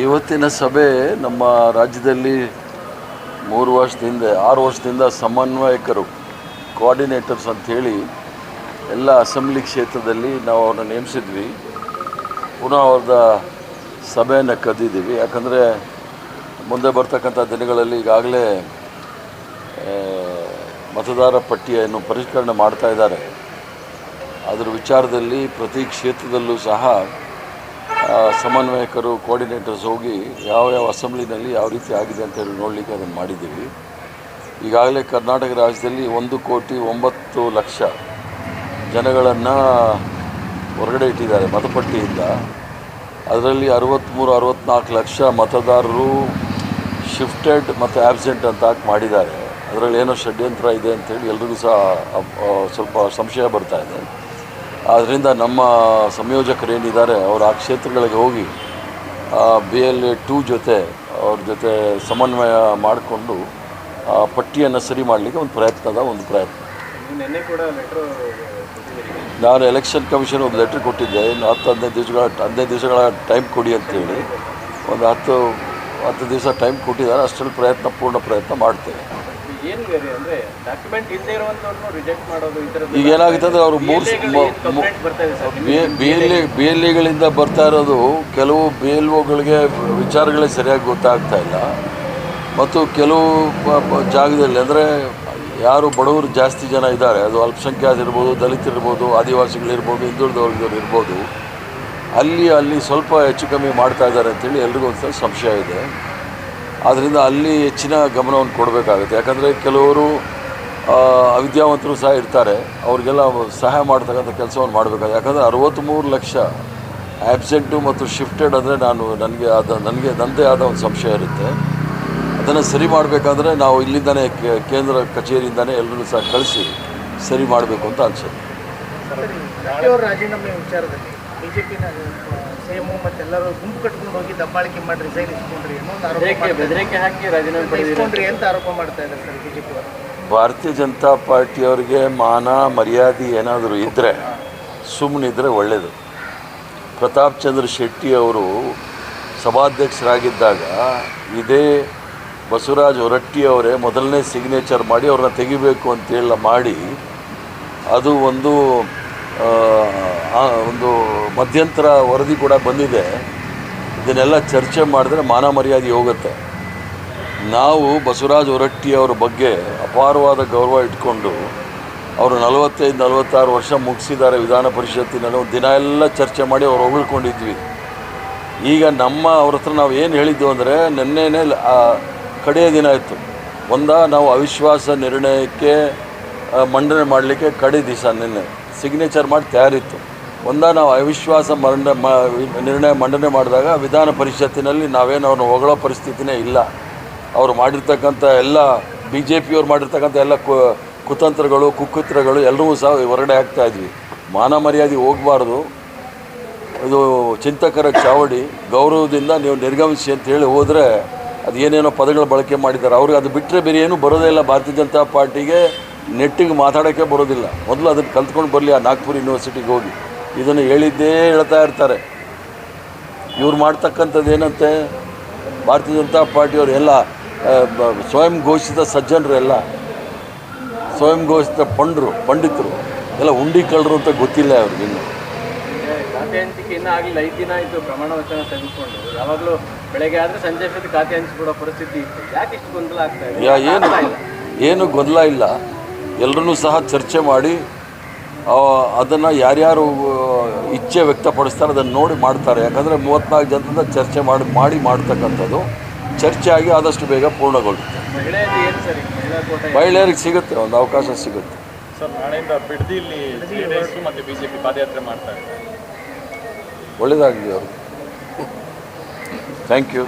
ಇವತ್ತಿನ ಸಭೆ ನಮ್ಮ ರಾಜ್ಯದಲ್ಲಿ 6 ವರ್ಷದಿಂದ ಸಮನ್ವಯಕರು ಕೋಆರ್ಡಿನೇಟರ್ಸ್ ಅಂಥೇಳಿ ಎಲ್ಲ ಅಸೆಂಬ್ಲಿ ಕ್ಷೇತ್ರದಲ್ಲಿ ನಾವು ಅವ್ರನ್ನ ನೇಮಿಸಿದ್ವಿ. ಪುನಃ ಅವ್ರದ ಸಭೆಯನ್ನು ಕರೆದಿದ್ದೀವಿ. ಯಾಕಂದರೆ ಮುಂದೆ ಬರ್ತಕ್ಕಂಥ ದಿನಗಳಲ್ಲಿ ಈಗಾಗಲೇ ಮತದಾರ ಪಟ್ಟಿಯನ್ನು ಪರಿಷ್ಕರಣೆ ಮಾಡ್ತಾ ಇದ್ದಾರೆ. ಅದರ ವಿಚಾರದಲ್ಲಿ ಪ್ರತಿ ಕ್ಷೇತ್ರದಲ್ಲೂ ಸಹ ಸಮನ್ವಯಕರು ಕೋಆರ್ಡಿನೇಟರ್ಸ್ ಹೋಗಿ ಯಾವ ಅಸೆಂಬ್ಲಿನಲ್ಲಿ ಯಾವ ರೀತಿ ಆಗಿದೆ ಅಂತ ಹೇಳಿ ನೋಡಲಿಕ್ಕೆ ಅದನ್ನು ಮಾಡಿದ್ದೀವಿ. ಈಗಾಗಲೇ ಕರ್ನಾಟಕ ರಾಜ್ಯದಲ್ಲಿ 1,09,00,000 ಜನಗಳನ್ನು ಹೊರಗಡೆ ಇಟ್ಟಿದ್ದಾರೆ ಮತಪಟ್ಟಿಯಿಂದ. ಅದರಲ್ಲಿ 63-64 ಲಕ್ಷ ಮತದಾರರು ಶಿಫ್ಟೆಡ್ ಮತ್ತು ಆಬ್ಸೆಂಟ್ ಅಂತ ಹಾಕಿ ಮಾಡಿದ್ದಾರೆ. ಅದರಲ್ಲಿ ಏನೋ ಷಡ್ಯಂತ್ರ ಇದೆ ಅಂಥೇಳಿ ಎಲ್ರಿಗೂ ಸಹ ಸ್ವಲ್ಪ ಸಂಶಯ ಬರ್ತಾ ಇದೆ. ಆದ್ದರಿಂದ ನಮ್ಮ ಸಂಯೋಜಕರೇನಿದ್ದಾರೆ ಅವರು ಆ ಕ್ಷೇತ್ರಗಳಿಗೆ ಹೋಗಿ BLA 2 ಜೊತೆ ಅವ್ರ ಜೊತೆ ಸಮನ್ವಯ ಮಾಡಿಕೊಂಡು ಪಟ್ಟಿಯನ್ನು ಸರಿ ಮಾಡಲಿಕ್ಕೆ ಒಂದು ಪ್ರಯತ್ನ. ನಾನು ಎಲೆಕ್ಷನ್ ಕಮಿಷನ್ ಒಂದು ಲೆಟ್ರ್ ಕೊಟ್ಟಿದ್ದೆ. ಇನ್ನು 15 ದಿವಸಗಳ ಟೈಮ್ ಕೊಡಿ ಅಂತೇಳಿ ಒಂದು 10 ದಿವಸ ಟೈಮ್ ಕೊಟ್ಟಿದ್ದಾರೆ. ಅಷ್ಟರಲ್ಲಿ ಪೂರ್ಣ ಪ್ರಯತ್ನ ಮಾಡ್ತೇವೆ. ಈಗ ಏನಾಗುತ್ತೆ ಅಂದರೆ ಅವರು BLAಗಳಿಂದ ಬರ್ತಾ ಇರೋದು ಕೆಲವು BLOಗಳಿಗೆ ವಿಚಾರಗಳೇ ಸರಿಯಾಗಿ ಗೊತ್ತಾಗ್ತಾ ಇಲ್ಲ. ಮತ್ತು ಕೆಲವು ಜಾಗದಲ್ಲಿ ಅಂದರೆ ಯಾರು ಬಡವರು ಜಾಸ್ತಿ ಜನ ಇದ್ದಾರೆ, ಅದು ಅಲ್ಪಸಂಖ್ಯಾತರಿರ್ಬೋದು, ದಲಿತರಿರ್ಬೋದು, ಆದಿವಾಸಿಗಳಿರ್ಬೋದು, ಹಿಂದುಳಿದವರು ಇರ್ಬೋದು, ಅಲ್ಲಿ ಸ್ವಲ್ಪ ಹೆಚ್ಚು ಕಮ್ಮಿ ಮಾಡ್ತಾ ಇದ್ದಾರೆ ಅಂತೇಳಿ ಎಲ್ರಿಗೂ ಒಂದು ಸಂಶಯ ಇದೆ. ಆದ್ದರಿಂದ ಅಲ್ಲಿ ಹೆಚ್ಚಿನ ಗಮನವನ್ನು ಕೊಡಬೇಕಾಗುತ್ತೆ. ಯಾಕಂದರೆ ಕೆಲವರು ಅವಿದ್ಯಾವಂತರು ಸಹ ಇರ್ತಾರೆ, ಅವ್ರಿಗೆಲ್ಲ ಸಹಾಯ ಮಾಡ್ತಕ್ಕಂಥ ಕೆಲಸವನ್ನು ಮಾಡಬೇಕಾಗುತ್ತೆ. ಯಾಕಂದರೆ 63 ಲಕ್ಷ ಆ್ಯಬ್ಸೆಂಟು ಮತ್ತು ಶಿಫ್ಟೆಡ್ ಅಂದರೆ ನನಗೆ ನನ್ನದೇ ಆದ ಒಂದು ಸಂಶಯ ಇರುತ್ತೆ. ಅದನ್ನು ಸರಿ ಮಾಡಬೇಕಾದ್ರೆ ನಾವು ಇಲ್ಲಿಂದನೇ ಕೇಂದ್ರ ಕಚೇರಿಯಿಂದನೇ ಎಲ್ಲರೂ ಸಹ ಕಳಿಸಿ ಸರಿ ಮಾಡಬೇಕು ಅಂತ ಅನಿಸುತ್ತೆ. ರಾಜೀನಾಮೆ ವಿಚಾರದಲ್ಲಿ ಬಿಜೆಪಿನ CM ಮತ್ತೆಲ್ಲರೂ ಗುಂಪು ಕಟ್ಕೊಂಡು ಹೋಗಿ ದಬ್ಬಾಳಿಕೆ ಮಾಡಿ ರಿಸೈನ್ ಇಸ್ಕೊಂಡ್ರಿ ಅಂತ ಆರೋಪ ಮಾಡ್ತಾ ಇದ್ದಾರೆ ಸರ್ ಬಿಜೆಪಿ. ಭಾರತೀಯ ಜನತಾ ಪಾರ್ಟಿಯವರಿಗೆ ಮಾನ ಮರ್ಯಾದೆ ಏನಾದರೂ ಇದ್ದರೆ ಸುಮ್ಮನಿದ್ರೆ ಒಳ್ಳೆಯದು. ಪ್ರತಾಪ್ ಚಂದ್ರ ಶೆಟ್ಟಿ ಅವರು ಸಭಾಧ್ಯಕ್ಷರಾಗಿದ್ದಾಗ ಇದೇ ಬಸವರಾಜ ಹೊರಟ್ಟಿಯವರೇ ಮೊದಲನೇ ಸಿಗ್ನೇಚರ್ ಮಾಡಿ ಅವ್ರನ್ನ ತೆಗಿಬೇಕು ಅಂತೇಳಿ ಮಾಡಿ ಅದು ಒಂದು ಮಧ್ಯಂತರ ವರದಿ ಕೂಡ ಬಂದಿದೆ. ಇದನ್ನೆಲ್ಲ ಚರ್ಚೆ ಮಾಡಿದ್ರೆ ಮಾನ ಮರ್ಯಾದೆ ಹೋಗುತ್ತೆ. ನಾವು ಬಸವರಾಜ ಹೊರಟ್ಟಿಯವರ ಬಗ್ಗೆ ಅಪಾರವಾದ ಗೌರವ ಇಟ್ಕೊಂಡು ಅವರು 45-46 ವರ್ಷ ಮುಗಿಸಿದ್ದಾರೆ ವಿಧಾನ ಪರಿಷತ್ತಿನಲ್ಲಿ. ದಿನ ಎಲ್ಲ ಚರ್ಚೆ ಮಾಡಿ ಅವ್ರು ಹೊಗಳ್ಕೊಂಡಿದ್ವಿ. ಈಗ ಅವ್ರ ಹತ್ರ ನಾವು ಏನು ಹೇಳಿದ್ದು ಅಂದರೆ ನಿನ್ನೆನೇ ಕಡೆಯ ದಿನ ಇತ್ತು. ನಾವು ಅವಿಶ್ವಾಸ ನಿರ್ಣಯಕ್ಕೆ ಮಂಡನೆ ಮಾಡಲಿಕ್ಕೆ ಕಡೆ ದಿವಸ ನಿನ್ನೆ ಸಿಗ್ನೇಚರ್ ಮಾಡಿ ತಯಾರಿತ್ತು. ನಾವು ಅವಿಶ್ವಾಸ ನಿರ್ಣಯ ಮಂಡನೆ ಮಾಡಿದಾಗ ವಿಧಾನ ಪರಿಷತ್ತಿನಲ್ಲಿ ನಾವೇನು ಅವ್ರನ್ನ ಹೊಗಳೋ ಪರಿಸ್ಥಿತಿನೇ ಇಲ್ಲ. ಅವರು ಮಾಡಿರ್ತಕ್ಕಂಥ ಎಲ್ಲ BJPಯವ್ರು ಮಾಡಿರ್ತಕ್ಕಂಥ ಎಲ್ಲ ಕುತಂತ್ರಗಳು ಕುಕೃತ್ಯಗಳು ಎಲ್ಲರೂ ಸಹ ಹೊರಗಡೆ ಆಗ್ತಾಯಿದ್ವಿ. ಮಾನ ಮರ್ಯಾದೆ ಹೋಗಬಾರ್ದು. ಇದು ಚಿಂತಕರ ಚಾವಡಿ. ಗೌರವದಿಂದ ನೀವು ನಿರ್ಗಮಿಸಿ ಅಂತ ಹೇಳಿ ಹೋದರೆ ಅದು ಏನೇನೋ ಪದಗಳು ಬಳಕೆ ಮಾಡಿದ್ದಾರೆ. ಅವ್ರಿಗೆ ಅದು ಬಿಟ್ಟರೆ ಬೇರೆ ಏನೂ ಬರೋದೇ ಇಲ್ಲ. ಭಾರತೀಯ ಜನತಾ ಪಾರ್ಟಿಗೆ ನೆಟ್ಟಿಗೆ ಮಾತಾಡೋಕ್ಕೆ ಬರೋದಿಲ್ಲ. ಮೊದಲು ಅದನ್ನು ಕಲ್ತ್ಕೊಂಡು ಬರಲಿ. ಆ ನಾಗ್ಪುರ ಯೂನಿವರ್ಸಿಟಿಗೆ ಹೋಗಿ ಇದನ್ನು ಹೇಳ್ತಾ ಇರ್ತಾರೆ. ಇವ್ರು ಮಾಡ್ತಕ್ಕಂಥದ್ದು ಏನಂತೆ, ಭಾರತೀಯ ಜನತಾ ಪಾರ್ಟಿಯವರು ಎಲ್ಲ ಸ್ವಯಂ ಘೋಷಿತ ಸಜ್ಜನರು, ಎಲ್ಲ ಸ್ವಯಂ ಘೋಷಿತ ಪಂಡಿತರು ಎಲ್ಲ ಉಂಡಿ ಕಳ್ಳರು ಅಂತ ಗೊತ್ತಿಲ್ಲ ಅವ್ರಿಗೆ. ಇನ್ನು ಖಾತೆ ಹಂಚಿಕೆ ಇನ್ನೂ ಆಗಲಿಲ್ಲ. 5 ದಿನ ಆಯಿತು ಪ್ರಮಾಣ ವಚನ ತೆಗೆದುಕೊಂಡು. ಯಾವಾಗಲೂ ಬೆಳಗ್ಗೆ ಆದರೆ ಸಂಜೆ ಸತಿ ಖಾತೆ ಹಂಚಿಕೊಡೋ ಪರಿಸ್ಥಿತಿ ಇತ್ತು. ಯಾಕೆ ಇಷ್ಟು ಗೊಂದಲ ಆಗ್ತಾ ಇದೆ? ಏನು ಗೊಂದಲ ಇಲ್ಲ. ಎಲ್ಲರೂ ಸಹ ಚರ್ಚೆ ಮಾಡಿ ಅದನ್ನು ಯಾರ್ಯಾರು ಇಚ್ಛೆ ವ್ಯಕ್ತಪಡಿಸ್ತಾರೆ ಅದನ್ನು ನೋಡಿ ಮಾಡ್ತಾರೆ. ಯಾಕಂದರೆ 34 ಜನರಿಂದ ಚರ್ಚೆ ಮಾಡ್ತಕ್ಕಂಥದ್ದು ಚರ್ಚೆ ಆಗಿ ಆದಷ್ಟು ಬೇಗ ಪೂರ್ಣಗೊಳ್ಳುತ್ತೆ. ಮಹಿಳೆಯರಿಗೆ ಸಿಗುತ್ತೆ, ಒಂದು ಅವಕಾಶ ಸಿಗುತ್ತೆ. ಸರ್, ನಾಳೆಯಿಂದ ಬಿಡದಿಯಲ್ಲಿ JDS ಮತ್ತು BJP ಪಾದಯಾತ್ರೆ ಮಾಡ್ತಾ ಇದ್ದಾರೆ. ಒಳ್ಳೆಯದಾಗಲಿ ಅವ್ರಿಗೆ. Thank you.